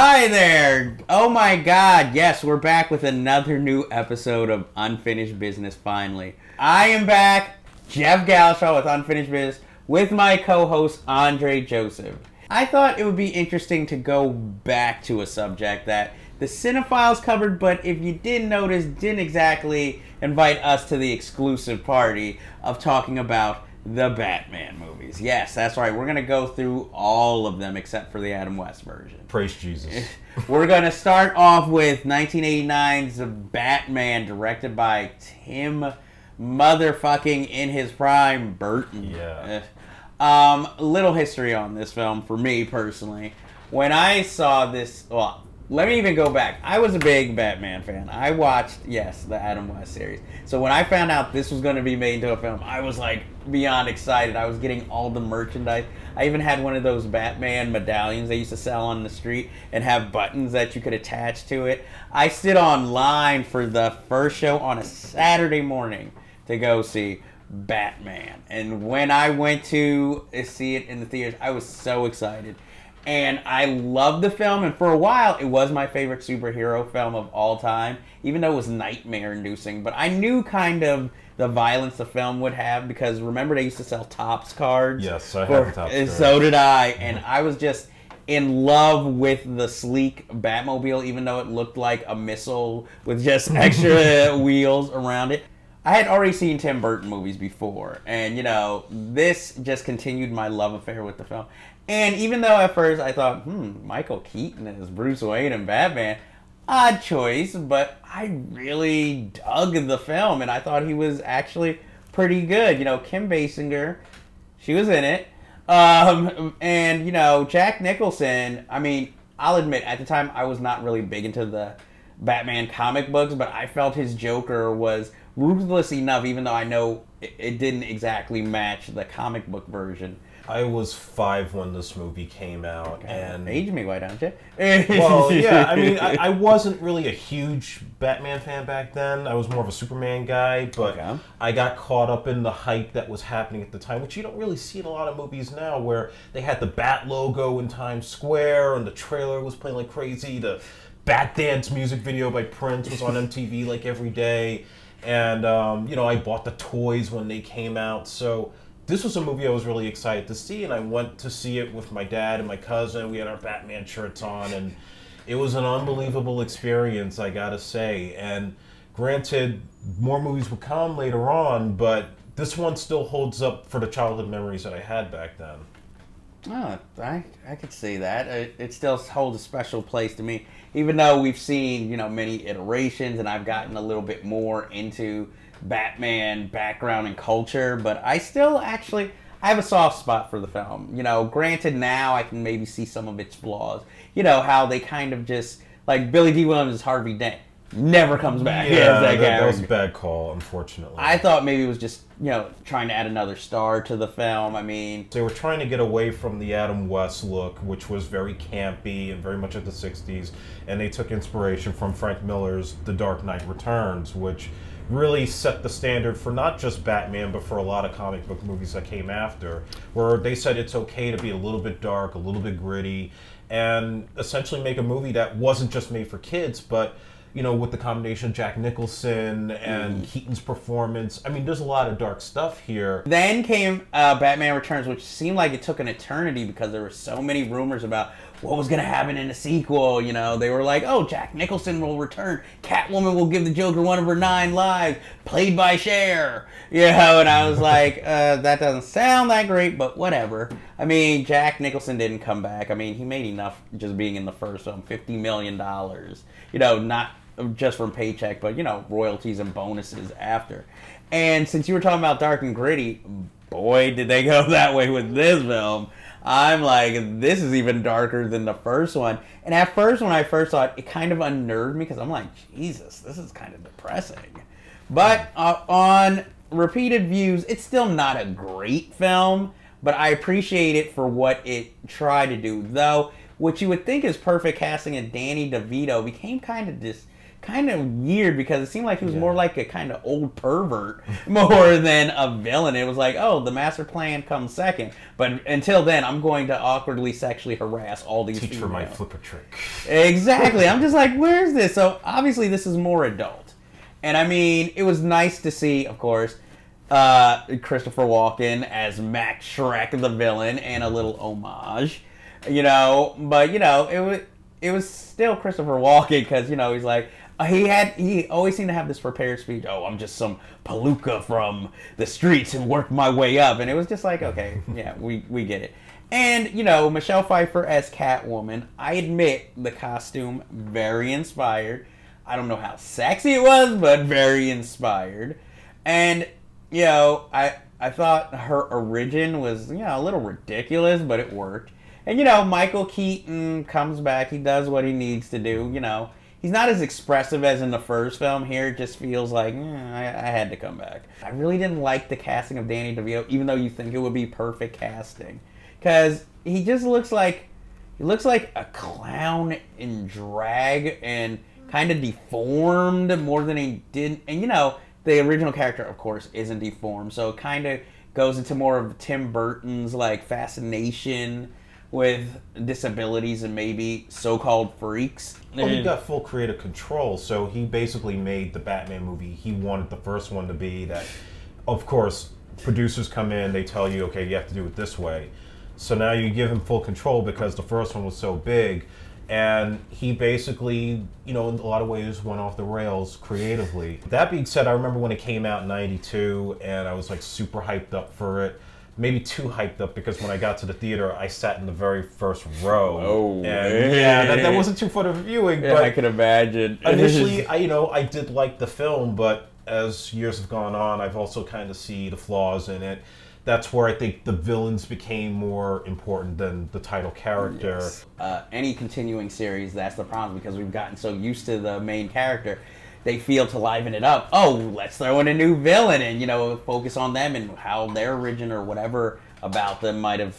Hi there! Oh my god, yes, we're back with another new episode of Unfinished Business finally. I am back, Jeff Gallashaw with Unfinished Business, with my co-host Andre Joseph. I thought it would be interesting to go back to a subject that the Cinephiles covered, but if you didn't notice, didn't exactly invite us to the exclusive party of talking about the Batman movies. Yes, that's right. We're going to go through all of them except for the Adam West version. Praise Jesus. We're going to start off with 1989's Batman, directed by Tim motherfucking in his prime Burton. Yeah. Little history on this film for me personally. When I saw this, well, let me even go back. I was a big Batman fan. I watched, yes, the Adam West series. So when I found out this was going to be made into a film, I was like beyond excited. I was getting all the merchandise. I even had one of those Batman medallions they used to sell on the street and have buttons that you could attach to it. I stood online for the first show on a Saturday morning to go see Batman. And when I went to see it in the theaters, I was so excited. And I loved the film, and for a while, it was my favorite superhero film of all time, even though it was nightmare-inducing. But I knew kind of the violence the film would have, because remember they used to sell Topps cards? Yes, I have Topps cards. So did I, and I was just in love with the sleek Batmobile, even though it looked like a missile with just extra wheels around it. I had already seen Tim Burton movies before, and, you know, this just continued my love affair with the film. And even though at first I thought, Michael Keaton as Bruce Wayne and Batman, odd choice, but I really dug the film, and I thought he was actually pretty good. You know, Kim Basinger, she was in it. And, you know, Jack Nicholson, I mean, I'll admit, at the time I was not really big into the Batman comic books, but I felt his Joker was ruthless enough, even though I know it didn't exactly match the comic book version. I was 5 when this movie came out, and age me, why don't you? Well, yeah, I mean, I wasn't really a huge Batman fan back then. I was more of a Superman guy, but I got caught up in the hype that was happening at the time, which you don't really see in a lot of movies now, where they had the Bat logo in Times Square, and the trailer was playing like crazy. The Bat Dance music video by Prince was on MTV like every day, and you know, I bought the toys when they came out, so this was a movie I was really excited to see, and I went to see it with my dad and my cousin. We had our Batman shirts on, and it was an unbelievable experience, I gotta say. And granted, more movies would come later on, but this one still holds up for the childhood memories that I had back then. Oh, I could see that. It still holds a special place to me, even though we've seen, you know, many iterations, and I've gotten a little bit more into Batman background and culture, but I still actually, I have a soft spot for the film. You know, granted now I can maybe see some of its flaws. You know, how they kind of just, like Billy D. Williams as Harvey Dent never comes back. Yeah, that was a bad call, unfortunately. I thought maybe it was just, you know, trying to add another star to the film. I mean, they were trying to get away from the Adam West look, which was very campy and very much of the 60s, and they took inspiration from Frank Miller's The Dark Knight Returns, which really set the standard for not just Batman, but for a lot of comic book movies that came after, where they said it's okay to be a little bit dark, a little bit gritty, and essentially make a movie that wasn't just made for kids, but, you know, with the combination of Jack Nicholson and Keaton's performance. I mean, there's a lot of dark stuff here. Then came Batman Returns, which seemed like it took an eternity because there were so many rumors about what was going to happen in the sequel. You know, they were like, oh, Jack Nicholson will return. Catwoman will give the Joker one of her 9 lives, played by Cher. You know, and I was like, that doesn't sound that great, but whatever. I mean, Jack Nicholson didn't come back. I mean, he made enough just being in the first film, $50 million. You know, not just from paycheck, but, you know, royalties and bonuses after. And since you were talking about dark and gritty, boy, did they go that way with this film. I'm like, this is even darker than the first one. And at first, when I first saw it, it kind of unnerved me because I'm like, Jesus, this is kind of depressing. But on repeated views, it's still not a great film, but I appreciate it for what it tried to do. Though, what you would think is perfect casting of Danny DeVito became kind of kind of weird because it seemed like he was more like a kind of old pervert more than a villain. It was like, oh, the master plan comes second, but until then, I'm going to awkwardly sexually harass all these Teach females. for my flipper trick. Exactly. I'm just like, where's this? So obviously this is more adult. And I mean, it was nice to see, of course, Christopher Walken as Max Shrek, the villain, and a little homage, you know. But you know, it was still Christopher Walken because you know he's like he always seemed to have this prepared speech. Oh, I'm just some palooka from the streets and worked my way up, and it was just like, okay, yeah, we get it. And you know, Michelle Pfeiffer as Catwoman, I admit the costume very inspired. I don't know how sexy it was, but very inspired. And you know, I thought her origin was, you know, a little ridiculous, but it worked. And, you know, Michael Keaton comes back. He does what he needs to do, you know. He's not as expressive as in the first film. Here it just feels like, I had to come back. I really didn't like the casting of Danny DeVito, even though you think it would be perfect casting. Because he just looks like, a clown in drag and kind of deformed more than he did. And, you know, the original character, of course, isn't deformed, so it kind of goes into more of Tim Burton's like fascination with disabilities and maybe so-called freaks. Well, he got full creative control, so he basically made the Batman movie he wanted the first one to be. That, of course, producers come in, they tell you, okay, you have to do it this way. So now you give him full control because the first one was so big. And he basically, you know, in a lot of ways went off the rails creatively. That being said, I remember when it came out in '92 and I was like super hyped up for it. Maybe too hyped up because when I got to the theater, I sat in the very first row. Oh, and yeah, that wasn't too fun of viewing. Yeah, but I can imagine. Initially, I did like the film, but as years have gone on, I've also kind of see the flaws in it. That's where I think the villains became more important than the title character. Yes. Any continuing series, that's the problem, because we've gotten so used to the main character, they feel to liven it up. Oh, let's throw in a new villain and, you know, focus on them and how their origin or whatever about them might have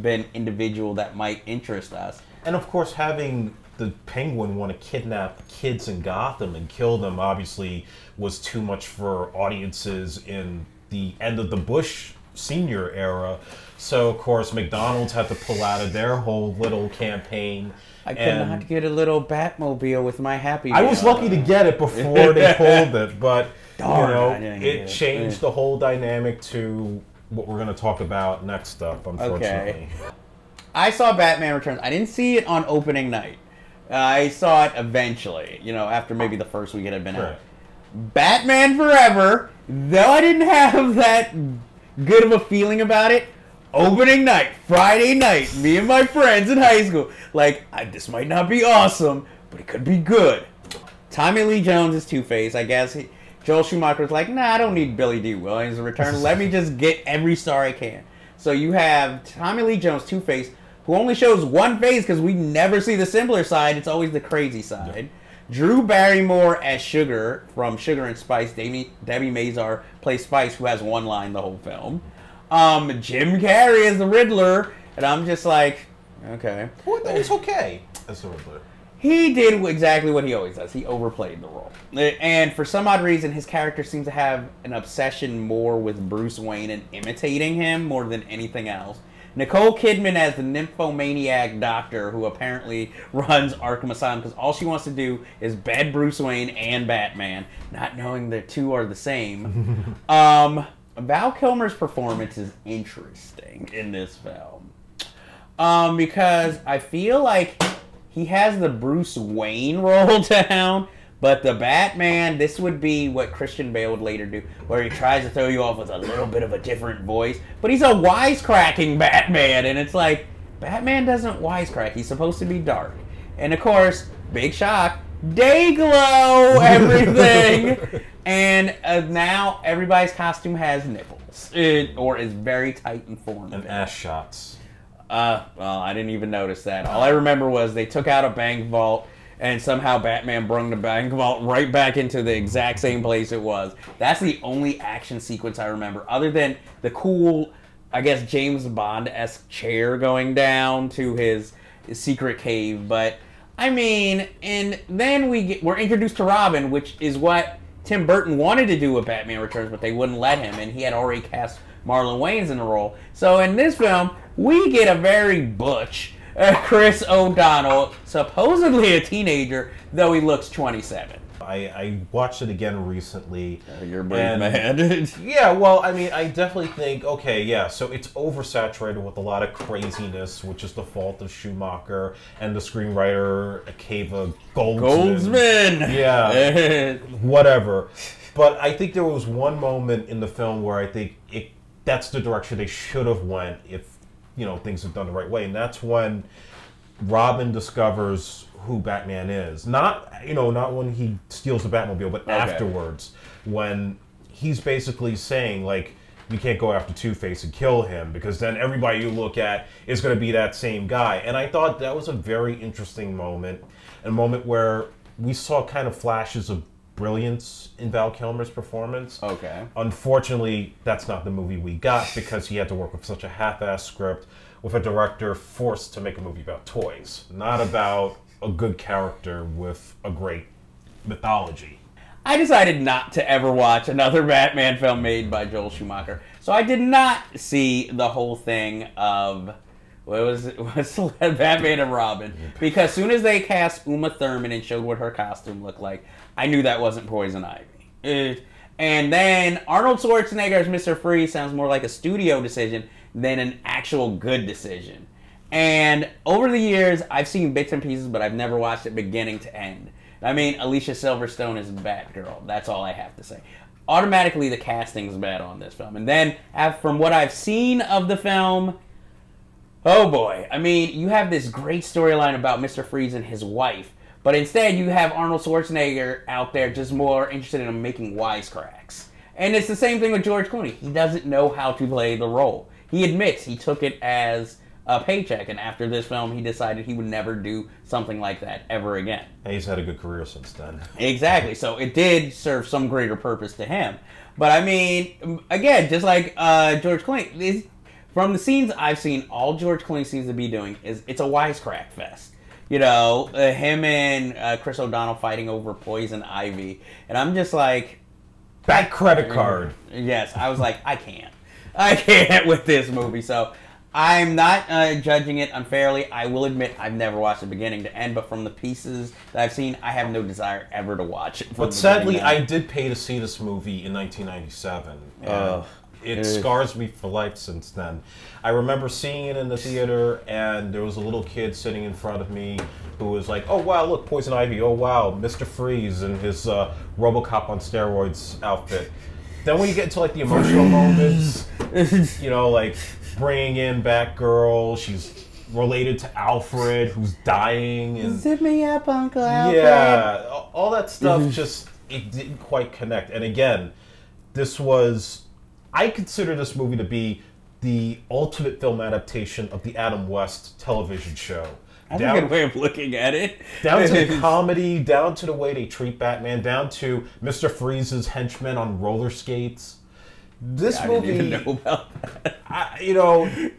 been individual that might interest us. And of course, having the Penguin want to kidnap kids in Gotham and kill them obviously was too much for audiences in the end of the Bush Senior era. So, of course, McDonald's had to pull out of their whole little campaign. I could not get a little Batmobile with my Happy Meal. I was lucky to get it before they pulled it, but darn, you know, it changed the whole dynamic to what we're going to talk about next up, unfortunately. Okay. I saw Batman Returns. I didn't see it on opening night. I saw it eventually, you know, after maybe the first week it had been out. Batman Forever, though I didn't have that good of a feeling about it, opening night, Friday night, me and my friends in high school, like, this might not be awesome, but it could be good. Tommy Lee Jones is Two-Face, I guess. Joel Schumacher was like, nah, I don't need Billy D. Williams to return. Let me just get every star I can. So you have Tommy Lee Jones, Two-Face, who only shows one face because we never see the simpler side. It's always the crazy side. Yeah. Drew Barrymore as Sugar from Sugar and Spice. Debbie Mazar plays Spice, who has one line the whole film. Jim Carrey as the Riddler, and I'm just like, okay. Well, that was okay as the Riddler. He did exactly what he always does. He overplayed the role. And for some odd reason, his character seems to have an obsession more with Bruce Wayne and imitating him more than anything else. Nicole Kidman as the nymphomaniac doctor who apparently runs Arkham Asylum because all she wants to do is bed Bruce Wayne and Batman, not knowing the two are the same. Val Kilmer's performance is interesting in this film because I feel like he has the Bruce Wayne role down, but the Batman, this would be what Christian Bale would later do, where he tries to throw you off with a little bit of a different voice, but he's a wisecracking Batman, and it's like, Batman doesn't wisecrack, he's supposed to be dark. And of course, big shock, day glow everything, and now everybody's costume has nipples, or is very tight and formed. And ass shots. Well, I didn't even notice that. All I remember was they took out a bank vault, and somehow Batman brung the bank vault right back into the exact same place it was. That's the only action sequence I remember, other than the cool, I guess, James Bond-esque chair going down to his secret cave. But I mean, and then we're introduced to Robin, which is what Tim Burton wanted to do with Batman Returns, but they wouldn't let him, and he had already cast Marlon Wayans in the role. So in this film, we get a very butch Chris O'Donnell, supposedly a teenager, though he looks 27. I watched it again recently. You're brave, man. Yeah, well, I mean, I definitely think, okay, yeah, so it's oversaturated with a lot of craziness, which is the fault of Schumacher and the screenwriter Akiva Goldsman. Yeah, whatever. But I think there was one moment in the film where I think that's the direction they should have went if, you know, things had done the right way. And that's when Robin discovers who Batman is. Not when he steals the Batmobile, but afterwards, when he's basically saying, like, you can't go after Two-Face and kill him, because then everybody you look at is going to be that same guy. And I thought that was a very interesting moment, a moment where we saw kind of flashes of brilliance in Val Kilmer's performance. Okay. Unfortunately, that's not the movie we got, because he had to work with such a half-assed script with a director forced to make a movie about toys, not about a good character with a great mythology. I decided not to ever watch another Batman film made by Joel Schumacher, so I did not see the whole thing of what's Batman and Robin, because as soon as they cast Uma Thurman and showed what her costume looked like, I knew that wasn't Poison Ivy. And then Arnold Schwarzenegger as Mr. Freeze sounds more like a studio decision than an actual good decision. And over the years, I've seen bits and pieces, but I've never watched it beginning to end. I mean, Alicia Silverstone is Batgirl. That's all I have to say. Automatically, the casting's bad on this film. And then, from what I've seen of the film, oh boy. I mean, you have this great storyline about Mr. Freeze and his wife, but instead you have Arnold Schwarzenegger out there just more interested in making wisecracks. And it's the same thing with George Clooney. He doesn't know how to play the role. He admits he took it as a paycheck, and after this film, he decided he would never do something like that ever again. And he's had a good career since then. Exactly. So it did serve some greater purpose to him. But I mean, again, just like George Clooney, from the scenes I've seen, all George Clooney seems to be doing is it's a wisecrack fest. You know, him and Chris O'Donnell fighting over Poison Ivy, and I'm just like, that credit card. Yes, I was like, I can't with this movie. So I'm not judging it unfairly. I will admit I've never watched it beginning to end, but from the pieces that I've seen, I have no desire ever to watch it. But sadly, I did pay to see this movie in 1997. It scars me for life since then. I remember seeing it in the theater, and there was a little kid sitting in front of me who was like, oh wow, look, Poison Ivy, oh wow, Mr. Freeze and his RoboCop on steroids outfit. Then when you get into like the emotional moments, you know, like bringing in Batgirl, she's related to Alfred, who's dying. And zip me up, Uncle Alfred. Yeah, all that stuff just, it didn't quite connect. And again, I consider this movie to be the ultimate film adaptation of the Adam West television show. That's a good way of looking at it. Down to the comedy, down to the way they treat Batman, down to Mr. Freeze's henchmen on roller skates. This movie, I didn't even know about that.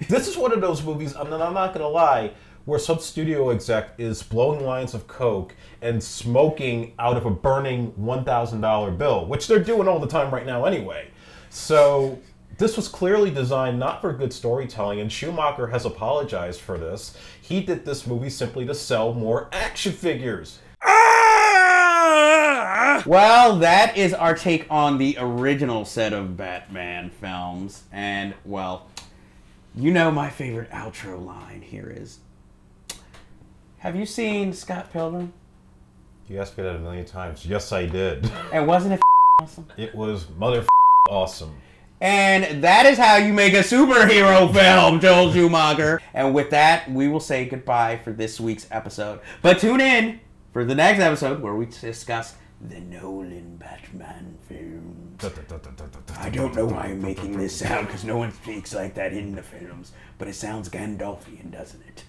This is one of those movies, I'm not going to lie, where some studio exec is blowing lines of coke and smoking out of a burning $1,000 bill, which they're doing all the time right now anyway. So this was clearly designed not for good storytelling, and Schumacher has apologized for this. He did this movie simply to sell more action figures. Well, that is our take on the original set of Batman films. And, well, you know my favorite outro line here is, have you seen Scott Pilgrim? You asked me that a million times. Yes, I did. And wasn't it awesome? It was awesome. And that is how you make a superhero film, Joel Schumacher. And with that, we will say goodbye for this week's episode. But tune in for the next episode where we discuss the Nolan Batman films. I don't know why I'm making this sound, because no one speaks like that in the films. But it sounds Gandalfian, doesn't it?